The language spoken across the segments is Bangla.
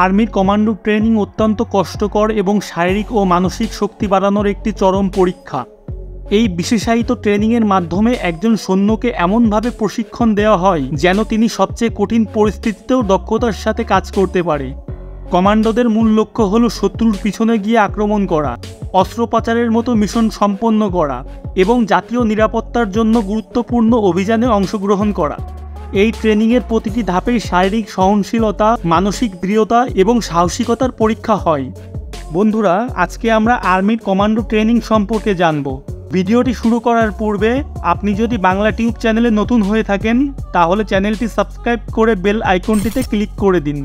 আর্মির কমান্ডো ট্রেনিং অত্যন্ত কষ্টকর এবং শারীরিক ও মানসিক শক্তি বাড়ানোর একটি চরম পরীক্ষা। এই বিশেষায়িত ট্রেনিংয়ের মাধ্যমে একজন সৈন্যকে এমনভাবে প্রশিক্ষণ দেওয়া হয় যেন তিনি সবচেয়ে কঠিন পরিস্থিতিতেও দক্ষতার সাথে কাজ করতে পারে। কমান্ডোদের মূল লক্ষ্য হল শত্রুর পিছনে গিয়ে আক্রমণ করা, অস্ত্র পাচারের মতো মিশন সম্পন্ন করা এবং জাতীয় নিরাপত্তার জন্য গুরুত্বপূর্ণ অভিযানে অংশগ্রহণ করা। এই ট্রেনিংয়ের প্রতিটি ধাপেই শারীরিক সহনশীলতা, মানসিক দৃঢ়তা এবং সাহসিকতার পরীক্ষা হয়। বন্ধুরা, আজকে আমরা আর্মির কমান্ডো ট্রেনিং সম্পর্কে জানব। ভিডিওটি শুরু করার পূর্বে আপনি যদি বাংলা টিউব চ্যানেলে নতুন হয়ে থাকেন তাহলে চ্যানেলটি সাবস্ক্রাইব করে বেল আইকনটিতে ক্লিক করে দিন।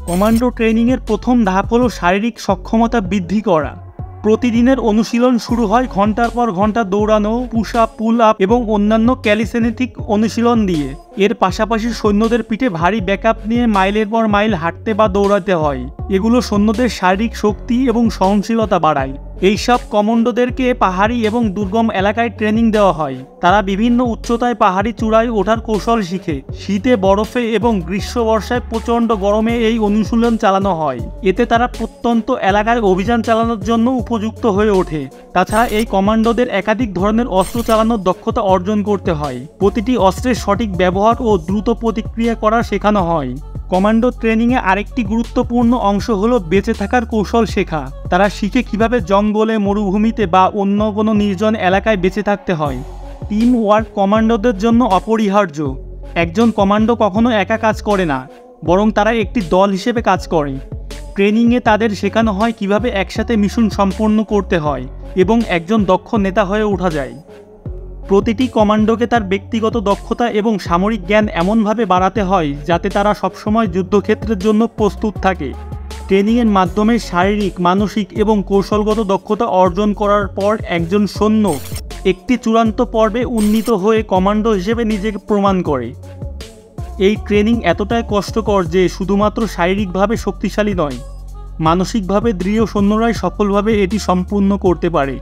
কমান্ডো ট্রেনিংয়ের প্রথম ধাপ হলো শারীরিক সক্ষমতা বৃদ্ধি করা। প্রতিদিনের অনুশীলন শুরু হয় ঘন্টার পর ঘন্টা দৌড়ানো, পুশ আপ, পুল আপ এবং অন্যান্য ক্যালিসথেনেটিক অনুশীলন দিয়ে। এর পাশাপাশি সৈন্যদের পিঠে ভারী ব্যাকআপ নিয়ে মাইলের পর মাইল হাঁটতে বা দৌড়াতে হয়। এগুলো সৈন্যদের শারীরিক শক্তি এবং সহনশীলতা বাড়ায়। এইসব কমান্ডোদেরকে পাহাড়ি এবং দুর্গম এলাকায় ট্রেনিং দেওয়া হয়। তারা বিভিন্ন উচ্চতায় পাহাড়ি চূড়ায় ওঠার কৌশল শিখে। শীতে, বরফে এবং গ্রীষ্ম বর্ষায় প্রচণ্ড গরমে এই অনুশীলন চালানো হয়। এতে তারা প্রত্যন্ত এলাকায় অভিযান চালানোর জন্য উপযুক্ত হয়ে ওঠে। তাছাড়া এই কমান্ডোদের একাধিক ধরনের অস্ত্র চালানোর দক্ষতা অর্জন করতে হয়। প্রতিটি অস্ত্রের সঠিক ব্যবহার ও দ্রুত প্রতিক্রিয়া করা শেখানো হয়। কমান্ডো ট্রেনিংয়ে আরেকটি গুরুত্বপূর্ণ অংশ হলো বেঁচে থাকার কৌশল শেখা। তারা শিখে কিভাবে জঙ্গলে, মরুভূমিতে বা অন্য কোনো নির্জন এলাকায় বেঁচে থাকতে হয়। টিম ওয়ার্ক কমান্ডোদের জন্য অপরিহার্য। একজন কমান্ডো কখনো একা কাজ করে না, বরং তারা একটি দল হিসেবে কাজ করে। ট্রেনিংয়ে তাদের শেখানো হয় কিভাবে একসাথে মিশন সম্পন্ন করতে হয় এবং একজন দক্ষ নেতা হয়ে ওঠা যায়। প্রতিটি কমান্ডোকে তার ব্যক্তিগত দক্ষতা এবং সামরিক জ্ঞান এমনভাবে বাড়াতে হয় যাতে তারা সবসময় যুদ্ধক্ষেত্রের জন্য প্রস্তুত থাকে। ট্রেনিংয়ের মাধ্যমে শারীরিক, মানসিক এবং কৌশলগত দক্ষতা অর্জন করার পর একজন সৈন্য একটি চূড়ান্ত পর্বে উন্নীত হয়ে কমান্ডো হিসেবে নিজেকে প্রমাণ করে। এই ট্রেনিং এতটাই কষ্টকর যে শুধুমাত্র শারীরিকভাবে শক্তিশালী নয়, মানসিকভাবে দৃঢ় সৈন্যরাই সফলভাবে এটি সম্পূর্ণ করতে পারে।